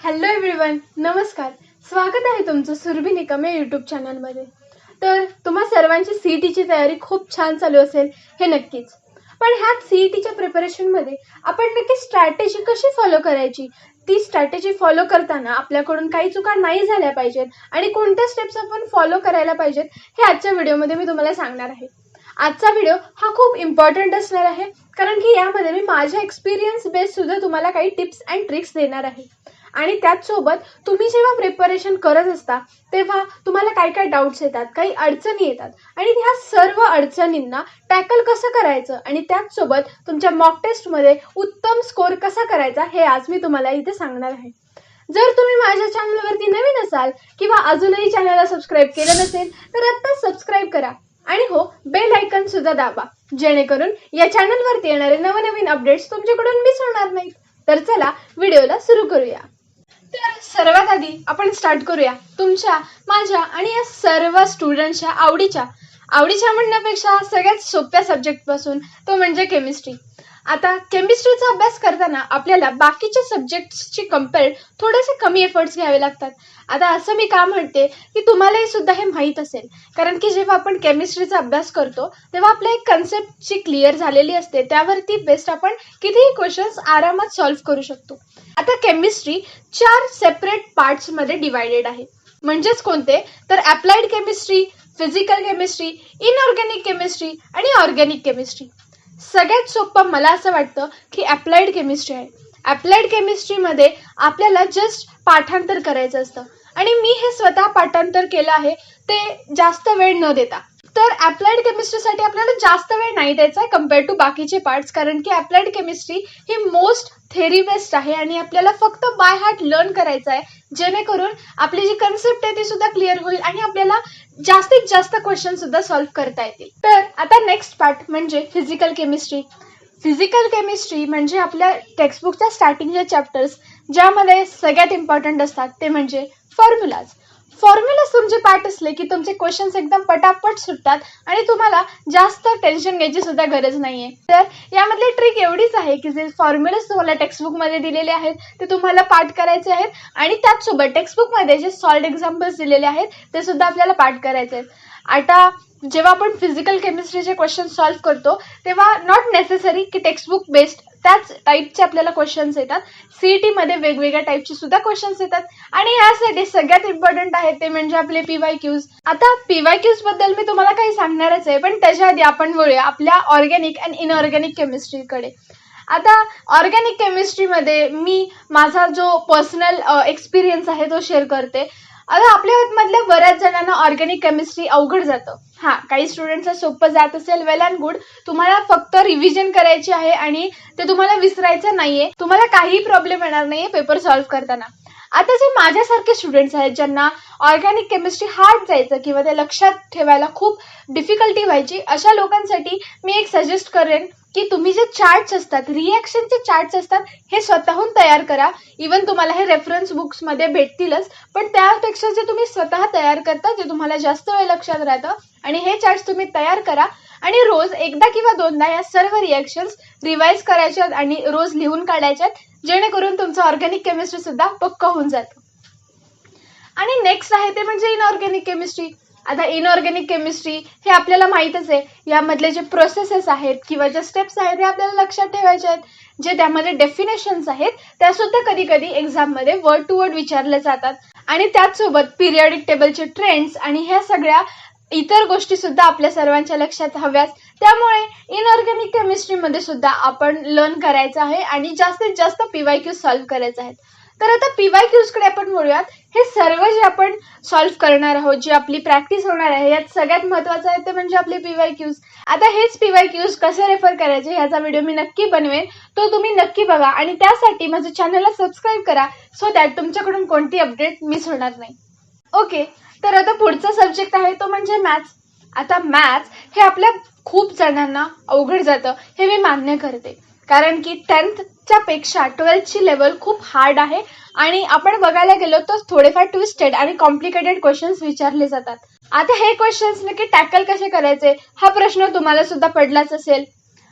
Hello everyone, नमस्कार. स्वागत आहे तुमचं सुरभी निकम या यूट्यूब चॅनलमध्ये. तर तुम्हा सर्वांची सीईटीची तयारी खूप छान चालू असेल हे नक्कीच. पण ह्या सीईटीच्या प्रिपरेशनमध्ये आपण नक्की स्ट्रॅटेजी कशी फॉलो करायची, ती स्ट्रॅटेजी फॉलो करताना आपल्याकडून काही चुका नाही झाल्या पाहिजेत आणि कोणत्या स्टेप्स आपण फॉलो करायला पाहिजेत हे आजच्या व्हिडिओमध्ये मी तुम्हाला सांगणार आहे. आजचा व्हिडिओ हा खूप इम्पॉर्टंट असणार आहे, कारण की यामध्ये मी माझ्या एक्सपिरियन्स बेस सुद्धा तुम्हाला काही टिप्स अँड ट्रिक्स देणार आहे. आणि त्याचसोबत तुम्ही जेव्हा प्रिपरेशन करत असता तेव्हा तुम्हाला काय काय डाऊट्स येतात, काही अडचणी येतात आणि ह्या सर्व अडचणींना टॅकल कसं करायचं आणि त्याचसोबत तुमच्या मॉक टेस्टमध्ये उत्तम स्कोर कसा करायचा हे आज मी तुम्हाला इथे सांगणार आहे. जर तुम्ही माझ्या चॅनलवरती नवीन असाल किंवा अजूनही चॅनलला सबस्क्राईब केलं नसेल तर आत्ताच सबस्क्राईब करा आणि हो, बेल आयकन सुद्धा दाबा, जेणेकरून या चॅनलवरती येणारे नवनवीन अपडेट्स तुमच्याकडून मिस होणार नाहीत. तर चला व्हिडिओला सुरू करूया. तर सर्वात आधी आपण स्टार्ट करूया तुमच्या, माझ्या आणि या सर्व स्टुडंट्सच्या आवडीच्या म्हणण्यापेक्षा सगळ्यात सोप्या सब्जेक्ट पासून, तो म्हणजे केमिस्ट्री. आता केमिस्ट्रीचा अभ्यास करताना आपल्याला बाकीच्या सब्जेक्ट्सची कंपेअर थोडेसे कमी एफर्ट्स घ्यावे लागतात. आता असं मी का म्हणते की तुम्हालाही सुद्धा हे माहीत असेल, कारण की जेव्हा आपण केमिस्ट्रीचा अभ्यास करतो तेव्हा आपल्या एक कन्सेप्टची क्लिअर झालेली असते, त्यावरती बेस्ड आपण कितीही क्वेश्चन्स आरामात सॉल्व्ह करू शकतो. आता केमिस्ट्री 4 सेपरेट पार्ट्समध्ये डिवायडेड आहे. म्हणजेच कोणते तर applied chemistry, physical chemistry, inorganic chemistry आणि ऑर्गॅनिक केमिस्ट्री. सगळ्यात सोपं मला असं वाटतं की अप्लाइड केमिस्ट्री आहे. अप्लाइड केमिस्ट्रीमध्ये आपल्याला जस्ट पाठांतर करायचं असतं आणि मी हे स्वतः पाठांतर केलं आहे, ते जास्त वेळ न देता. तर अप्लाइड केमिस्ट्रीसाठी आपल्याला जास्त वेळ नाही द्यायचा आहे कम्पेअर टू बाकीचे पार्ट्स, कारण की अप्लाइड केमिस्ट्री ही मोस्ट थेरी बेस्ड आहे आणि आपल्याला फक्त बाय हार्ट लर्न करायचं आहे, जेणेकरून आपली जी कन्सेप्ट आहे ती सुद्धा क्लिअर होईल आणि आपल्याला जास्तीत जास्त क्वेश्चन सुद्धा सॉल्व्ह करता येतील. तर आता नेक्स्ट पार्ट म्हणजे फिजिकल केमिस्ट्री. फिजिकल केमिस्ट्री म्हणजे आपल्या टेक्स्टबुकच्या स्टार्टिंगचे चॅप्टर्स, ज्यामध्ये सगळ्यात इम्पॉर्टंट असतात ते म्हणजे फॉर्म्युलाज. तुमचे पार्ट असले की तुमचे क्वेश्चन्स एकदम पटापट सुटतात आणि तुम्हाला जास्त टेन्शन घ्यायची सुद्धा गरज नाहीये. तर यामधली ट्रिक एवढीच आहे की जे फॉर्म्युलाज तुम्हाला टेक्स्टबुकमध्ये दिलेले आहेत ते तुम्हाला पाठ करायचे आहेत आणि त्याचसोबत टेक्स्टबुकमध्ये जे सॉल्व्ड एक्झाम्पल्स दिलेले आहेत ते सुद्धा आपल्याला पाठ करायचे आहेत. आता जेव्हा आपण फिजिकल केमिस्ट्रीचे क्वेश्चन सॉल्व्ह करतो तेव्हा नॉट नेसेसरी की टेक्स्टबुक बेस्ड त्याच टाईपचे आपल्याला क्वेश्चन्स येतात. सीईटीमध्ये वेगवेगळ्या टाईपचे सुद्धा क्वेश्चन्स येतात आणि यासाठी सगळ्यात इम्पॉर्टंट आहे ते म्हणजे आपले PYQs. आता PYQs बद्दल मी तुम्हाला काही सांगणारच आहे, पण त्याच्या आधी आपण वळूया आपल्या ऑर्गॅनिक अँड इनऑर्गॅनिक केमिस्ट्रीकडे. आता ऑर्गॅनिक केमिस्ट्रीमध्ये मी माझा जो पर्सनल एक्सपिरियन्स आहे तो शेअर करते. आता आपल्यामधल्या बऱ्याच जणांना ऑर्गॅनिक केमिस्ट्री अवघड जातं. काही स्टुडंट्सला सोपं जात असेल, वेल अँड गुड. तुम्हाला फक्त रिव्हिजन करायची आहे आणि ते तुम्हाला विसरायचं नाहीये. तुम्हाला काही प्रॉब्लेम येणार नाहीये पेपर सॉल्व्ह करताना. आता जे माझ्यासारखे स्टुडंट्स आहेत ज्यांना ऑर्गॅनिक केमिस्ट्री हार्ड जायचं किंवा ते लक्षात ठेवायला खूप डिफिकल्टी व्हायची, अशा लोकांसाठी मी एक सजेस्ट करेन की तुम्ही जे चार्ट्स असतात, रिॲक्शनचे चार्ट्स असतात, हे स्वतःहून तयार करा. इवन तुम्हाला हे रेफरन्स बुक्समध्ये भेटतीलच, पण त्यापेक्षा जे तुम्ही स्वतः तयार करता ते तुम्हाला जास्त वेळ लक्षात राहतं. आणि हे चार्ट्स तुम्ही तयार करा आणि रोज एकदा किंवा दोनदा या सर्व रिॲक्शन्स रिवाइज करायच्यात आणि रोज लिहून काढायच्यात, जेणेकरून तुमचं ऑर्गॅनिक केमिस्ट्री सुद्धा पक्का होऊन जातं. आणि नेक्स्ट आहे ते म्हणजे इनऑर्गॅनिक केमिस्ट्री. आता इनऑर्गॅनिक केमिस्ट्री हे आपल्याला माहीतच आहे, यामधले जे प्रोसेसेस आहेत किंवा जे स्टेप्स आहेत हे आपल्याला लक्षात ठेवायचे आहेत. जे त्यामध्ये डेफिनेशन्स आहेत त्या सुद्धा कधी कधी एक्झाममध्ये वर्ड टू वर्ड विचारले जातात आणि त्याचसोबत पिरियडिक टेबलचे ट्रेंड्स आणि ह्या सगळ्या इतर गोष्टी सुद्धा आपल्या सर्वांच्या लक्षात हव्यात. त्यामुळे इनऑर्गॅनिक केमिस्ट्रीमध्ये सुद्धा आपण लर्न करायचं आहे आणि जास्तीत जास्त PYQ सॉल्व्ह करायचे आहेत. तर आता PYQs कडे आपण बोलूयात. हे सर्व जे आपण सॉल्व्ह करणार आहोत, जी आपली प्रॅक्टिस होणार आहे, यात सगळ्यात महत्त्वाचं आहे ते म्हणजे आपले PYQs. आता हेच PYQs कसे रेफर करायचे ह्याचा व्हिडिओ मी नक्की बनवेन, तो तुम्ही नक्की बघा आणि त्यासाठी माझ्या चॅनलला सबस्क्राईब करा, सो दॅट तुमच्याकडून कोणती अपडेट मिस होणार नाही. ओके, तर आता पुढचा सब्जेक्ट आहे तो म्हणजे मॅथ्स. आता मॅथ्स हे आपल्या खूप जणांना अवघड जातं हे मी मान्य करते, कारण की 10thच्या पेक्षा 12thची लेवल खूप हार्ड आहे आणि आपण बघायला गेलो तर थोडेफार ट्विस्टेड आणि कॉम्प्लिकेटेड क्वेश्चन्स विचारले जातात. आता हे क्वेश्चन्स नक्की टॅकल कसे करायचे हा प्रश्न तुम्हाला सुद्धा पडलाच असेल.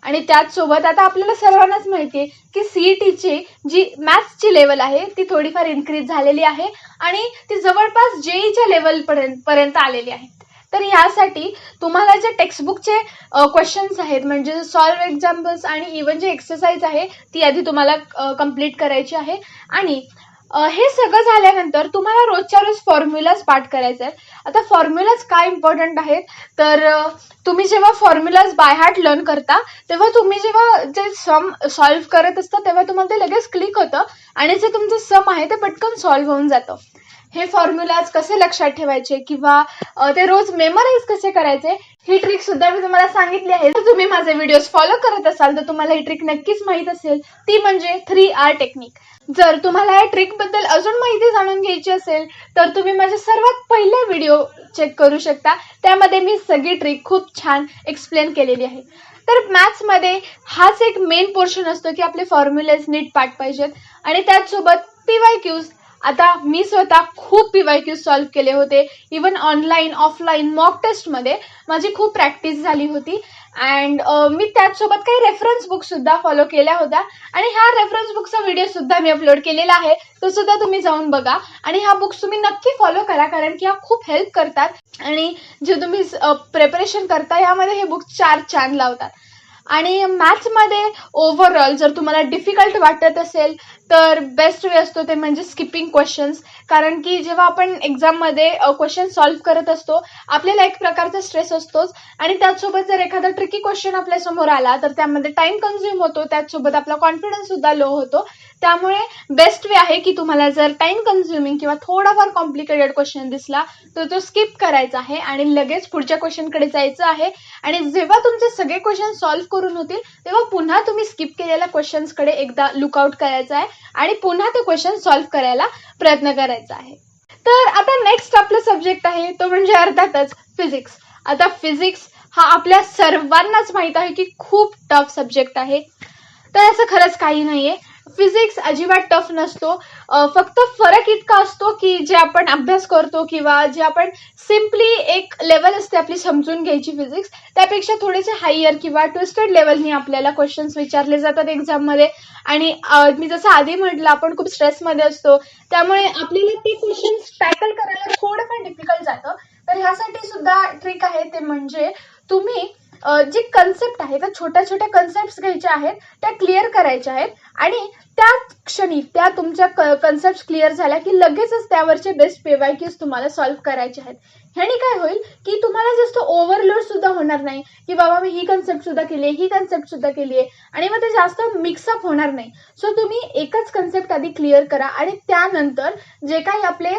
आणि त्याचसोबत आता आपल्याला सर्वांनाच माहिती आहे की सीईटीची जी मॅथ्सची लेवल आहे ती थोडीफार इन्क्रीज झालेली आहे आणि ती जवळपास जेईच्या लेवलपर्यंत आलेली आहे. तर यासाठी तुम्हाला जे टेक्स्टबुकचे क्वेश्चन्स आहेत म्हणजे सॉल्व्ह एक्झाम्पल्स आणि इव्हन जे एक्सरसाइज आहे ती आधी तुम्हाला कंप्लीट करायची आहे. आणि हे सगळं झाल्यानंतर तुम्हाला रोजच्या रोज फॉर्म्युलाज पाठ करायचे आहेत. आता फॉर्म्युलाज काय इम्पॉर्टंट आहेत तर तुम्ही जेव्हा फॉर्म्युलाज बाय हार्ट लर्न करता तेव्हा तुम्ही जेव्हा जे सम सॉल्व्ह करत असता तेव्हा तुम्हाला ते लगेच क्लिक होतं आणि जे तुमचं सम आहे ते पटकन सॉल्व्ह होऊन जातं. हे फॉर्म्युलाज कसे लक्षात ठेवायचे किंवा ते रोज मेमोराईज कसे करायचे ही ट्रिक सुद्धा मी तुम्हाला सांगितली आहे. जर तुम्ही माझे व्हिडिओज फॉलो करत असाल तर तुम्हाला ही ट्रिक नक्कीच माहीत असेल, ती म्हणजे 3R टेक्निक. जर तुम्हाला या ट्रिक बद्दल अजून माहिती जाणून घ्यायची असेल तर तुम्ही माझे सर्वात पहिले व्हिडिओ चेक करू शकता. त्यामध्ये मी सगळी ट्रिक खूप छान एक्सप्लेन केलेली आहे. तर मॅथ्समध्ये हाच एक मेन पोर्शन असतो की आपले फॉर्म्युलेज नीट पाठ पाहिजेत आणि त्याचसोबत PYQs. आता मी स्वतः खूप PYQs सॉल्व्ह केले होते. इवन ऑनलाईन ऑफलाईन मॉक टेस्टमध्ये माझी खूप प्रॅक्टिस झाली होती. अँड मी त्याचसोबत काही रेफरन्स बुक सुद्धा फॉलो केल्या होत्या आणि ह्या रेफरन्स बुकचा व्हिडिओ सुद्धा मी अपलोड केलेला आहे, तो सुद्धा तुम्ही जाऊन बघा. आणि ह्या बुक्स तुम्ही नक्की फॉलो करा कारण की ह्या खूप हेल्प करतात आणि जे तुम्ही प्रिपरेशन करता यामध्ये हे बुक्स 4 चांद लावतात. आणि मॅथ्समध्ये ओव्हरऑल जर तुम्हाला डिफिकल्ट वाटत असेल तर बेस्ट वे असतो ते म्हणजे स्किपिंग क्वेश्चन्स. कारण की जेव्हा आपण एक्झाममध्ये क्वेश्चन सॉल्व्ह करत असतो आपल्याला एक प्रकारचा स्ट्रेस असतोच आणि त्याचसोबत जर एखादा ट्रिकी क्वेश्चन आपल्यासमोर आला तर त्यामध्ये टाइम कन्झ्युम होतो, त्याचसोबत आपला कॉन्फिडन्स सुद्धा लो होतो. त्यामुळे बेस्ट वे आहे की तुम्हाला जर टाइम कन्झ्युमिंग किंवा थोडाफार कॉम्प्लिकेटेड क्वेश्चन दिसला तर तो स्किप करायचा आहे आणि लगेच पुढच्या क्वेश्चनकडे जायचं आहे. आणि जेव्हा तुमचे सगळे क्वेश्चन सॉल्व्ह करून होतील तेव्हा पुन्हा तुम्ही स्किप केलेल्या क्वेश्चन्सकडे एकदा लुकआउट करायचं आहे आणि पुन्हा ते क्वेश्चन सॉल्व्ह करायला प्रयत्न करायचा आहे. तर आता नेक्स्ट आपला सब्जेक्ट आहे तो म्हणजे अर्थातच फिजिक्स. आता फिजिक्स हा आपल्या सर्वांनाच माहित आहे की खूप टफ सब्जेक्ट आहे. तर असं खरंच काही नाहीये, फिजिक्स अजिबात टफ नसतो. फक्त फरक इतका असतो की जे आपण अभ्यास करतो किंवा जे आपण सिम्पली एक लेवल असते आपली समजून घ्यायची फिजिक्स त्यापेक्षा थोडेसे हायर किंवा ट्विस्टेड लेवलनी आपल्याला क्वेश्चन्स विचारले जातात एक्झाममध्ये. आणि मी जसं आधी म्हटलं आपण खूप स्ट्रेसमध्ये असतो त्यामुळे आपल्याला ते क्वेश्चन्स टॅकल करायला थोडंफार डिफिकल्ट जातं. तर ह्यासाठी सुद्धा ट्रिक आहे ते म्हणजे तुम्ही जी कन्सेप्ट आहे त्या छोट्या छोट्या कन्सेप्ट घ्यायच्या आहेत त्या क्लिअर करायच्या आहेत आणि त्याच क्षणी त्या तुमच्या कन्सेप्ट क्लिअर झाल्या की लगेचच त्यावरचे बेस्ट PYQs तुम्हाला सॉल्व्ह करायचे आहेत. ह्याने काय होईल की तुम्हाला जास्त ओव्हरलोड सुद्धा होणार नाही की बाबा मी ही कन्सेप्ट सुद्धा केली आहे, ही कन्सेप्ट सुद्धा केली आहे आणि मग ते जास्त मिक्सअप होणार नाही. सो तुम्ही एकच कन्सेप्ट आधी क्लिअर करा आणि त्यानंतर जे काही आपले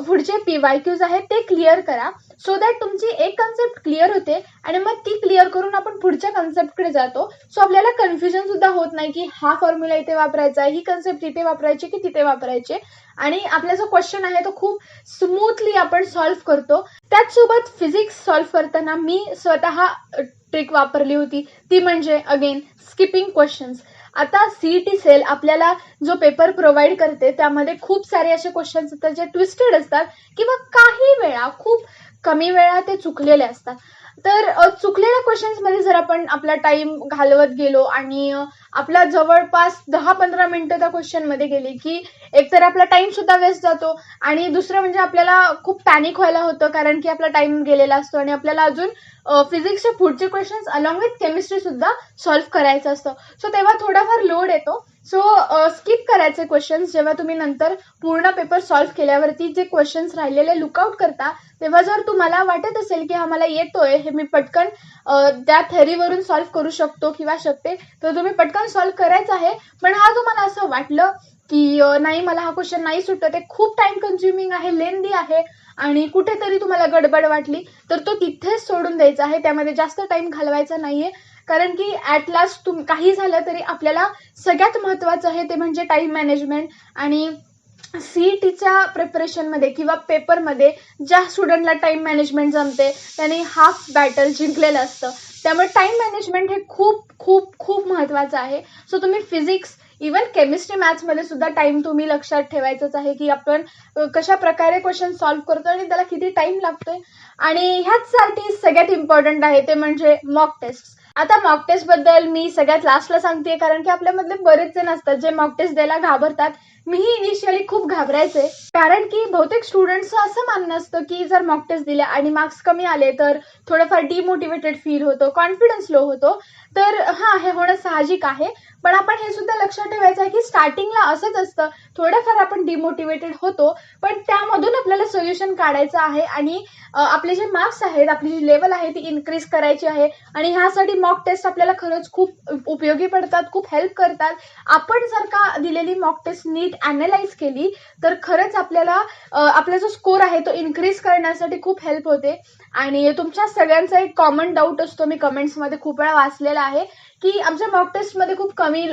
पुढचे PYQs आहेत ते क्लिअर करा सो दॅट तुमची एक कन्सेप्ट क्लिअर होते आणि मग ती क्लिअर करून आपण पुढच्या कन्सेप्टकडे जातो. सो आपल्याला कन्फ्युजन सुद्धा होत नाही की हा फॉर्म्युला इथे वापरायचा, ही कन्सेप्ट इथे वापरायची की तिथे वापरायचे आणि आपला जो क्वेश्चन आहे तो खूप स्मूथली आपण सॉल्व्ह करतो. त्याचसोबत फिजिक्स सॉल्व्ह करताना मी स्वतः ट्रिक वापरली होती ती म्हणजे अगेन स्किपिंग क्वेश्चन्स. आता CET सेल आपल्याला जो पेपर प्रोव्हाइड करते त्यामध्ये खूप सारे असे क्वेश्चन्स असतात जे ट्विस्टेड असतात किंवा काही वेळा खूप कमी वेळा ते चुकलेले असतात. तर चुकलेल्या क्वेश्चन्समध्ये जर आपण आपला टाइम घालवत गेलो आणि आपला जवळपास 10-15 मिनिटं त्या क्वेश्चनमध्ये गेली की एकतर आपला टाइम सुद्धा वेस्ट जातो आणि दुसरं म्हणजे आपल्याला खूप पॅनिक व्हायला होतं कारण की आपला टाइम गेलेला असतो आणि आपल्याला अजून फिजिक्सचे पुढचे क्वेश्चन्स अलॉंग विथ केमिस्ट्री सुद्धा सॉल्व्ह करायचं असतं. सो तेव्हा थोडाफार लोड येतो. सो स्किप करायचे क्वेश्चन्स. जेव्हा तुम्ही नंतर पूर्ण पेपर सॉल्व्ह केल्यावरती जे क्वेश्चन्स राहिलेले लुकआउट करता तेव्हा जर तुम्हाला वाटत असेल की हा मला येतोय हे मी पटकन त्या थेअरीवरून सॉल्व्ह करू शकतो किंवा शकते तर तुम्ही पटकन सॉल्व्ह करायचं आहे. पण हा तुम्हाला असं वाटलं की नाही मला हा क्वेश्चन नाही सुटत आहे, खूप टाइम कन्झ्युमिंग आहे, लेंदी आहे आणि कुठेतरी तुम्हाला गडबड वाटली तर तो तिथेच सोडून द्यायचा आहे. त्यामध्ये जास्त टाइम घालवायचा नाहीये कारण की ॲट लास्ट काही झालं तरी आपल्याला सगळ्यात महत्त्वाचं आहे ते म्हणजे टाइम मॅनेजमेंट. आणि CETच्या प्रिपरेशनमध्ये किंवा पेपरमध्ये ज्या स्टुडंटला टाइम मॅनेजमेंट जमते त्याने हाफ बॅटल जिंकलेलं असतं. त्यामुळे टाइम मॅनेजमेंट हे खूप खूप खूप महत्त्वाचं आहे. सो तुम्ही फिजिक्स इवन केमिस्ट्री मॅथ्समध्ये सुद्धा टाइम तुम्ही लक्षात ठेवायचंच आहे की आपण कशा प्रकारे क्वेश्चन सॉल्व्ह करतो आणि त्याला किती टाइम लागतोय. आणि ह्याचसाठी सगळ्यात इम्पॉर्टंट आहे ते म्हणजे मॉक टेस्ट. आता मॉक टेस्ट बद्दल मी सगळ्यात लास्टला सांगते, कारण की आपल्यामधले बरेच जण असतात जे मॉक टेस्ट द्यायला घाबरतात. मीही इनिशियली खूप घाबरायचे, कारण की बहुतेक स्टुडंट्सचं असं मानणं असतं की जर मॉक टेस्ट दिल्या आणि मार्क्स कमी आले तर थोडंफार डिमोटिवेटेड फील होतो, कॉन्फिडन्स लो होतो. तर हां, हे होणं साहजिक आहे. पण आपण हे सुद्धा लक्षात ठेवायचं आहे की स्टार्टिंगला असंच असतं, थोडंफार आपण डिमोटिवेटेड होतो, पण त्यामधून आपल्याला सोल्युशन काढायचं आहे आणि आपले जे मार्क्स आहेत, आपली जी लेवल आहे ती इन्क्रीज करायची आहे. आणि ह्यासाठी मॉक टेस्ट आपल्याला खरंच खूप उपयोगी पडतात, खूप हेल्प करतात. आपण जर का दिलेली मॉक टेस्ट नीट ॲनलाइज केली तर खरंच आपल्याला आपला जो स्कोर आहे तो इन्क्रीज करण्यासाठी खूप हेल्प होते. आणि तुमच्या सगळ्यांचा एक कॉमन डाऊट असतो, मी कमेंट्समध्ये खूप वेळा वाचलेला आहे, की आमच्या मॉक टेस्टमध्ये खूप कमी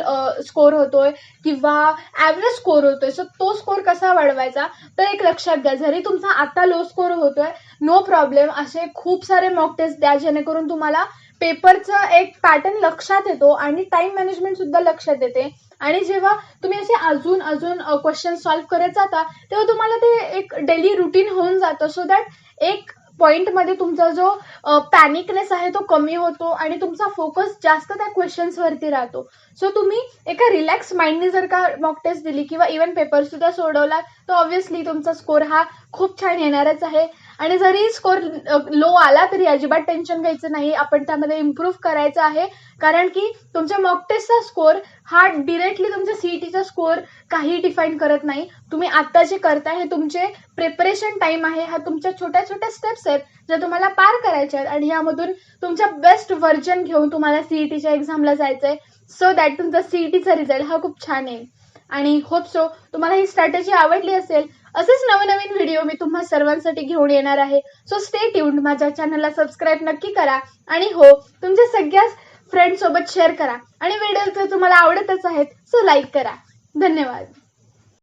स्कोर होतोय किंवा ॲव्हरेज स्कोर होतोय, सो तो स्कोर कसा वाढवायचा. तर एक लक्षात घ्या, जरी तुमचा आता लो स्कोर होतोय, नो प्रॉब्लेम, असे खूप सारे मॉक टेस्ट द्या जेणेकरून तुम्हाला पेपरचा एक पॅटर्न लक्षात येतो आणि टाइम मॅनेजमेंट सुद्धा लक्षात येते. आणि जेव्हा तुम्ही असे अजून अजून क्वेश्चन सॉल्व्ह करत जाता तेव्हा तुम्हाला ते एक डेली रुटीन होऊन जातं, सो दॅट एक पॉईंटमध्ये तुमचा जो पॅनिकनेस आहे तो कमी होतो आणि तुमचा फोकस जास्त त्या क्वेश्चन्सवरती राहतो. सो तुम्ही एका रिलॅक्स माइंडने जर का मॉक टेस्ट दिली किंवा इव्हन पेपर सुद्धा सोडवला तर ऑब्व्हियसली तुमचा स्कोर हा खूप छान येणारच आहे. आणि जरी स्कोर लो आला तरी अजिबात टेन्शन घ्यायचं नाही, आपण त्यामध्ये इम्प्रूव्ह करायचं आहे. कारण की तुमच्या मॉक टेस्टचा स्कोर हा डिरेक्टली तुमच्या सीईटीचा स्कोर काही डिफाईन करत नाही. तुम्ही आत्ता जे करताय हे तुमचे प्रिपरेशन टाईम आहे, हा तुमच्या छोट्या छोट्या स्टेप्स आहेत ज्या तुम्हाला पार करायच्या आहेत आणि यामधून तुमच्या बेस्ट व्हर्जन घेऊन तुम्हाला सीईटीच्या एक्झामला जायचं आहे, सो दॅट तुमचा सीईटीचा रिझल्ट हा खूप छान येईल. आणि होप सो तुम्हाला ही स्ट्रॅटेजी आवडली असेल. असेच नवनवीन व्हिडिओ मी तुम्हा सर्वांसाठी घेऊन येणार आहे, सो स्टे ट्यून्ड. माझ्या चॅनलला सबस्क्राईब नक्की करा आणि हो, तुमच्या सगळ्या फ्रेंड्ससोबत शेअर करा आणि व्हिडिओ जर तुम्हाला आवडतच आहेत सो लाईक करा. धन्यवाद.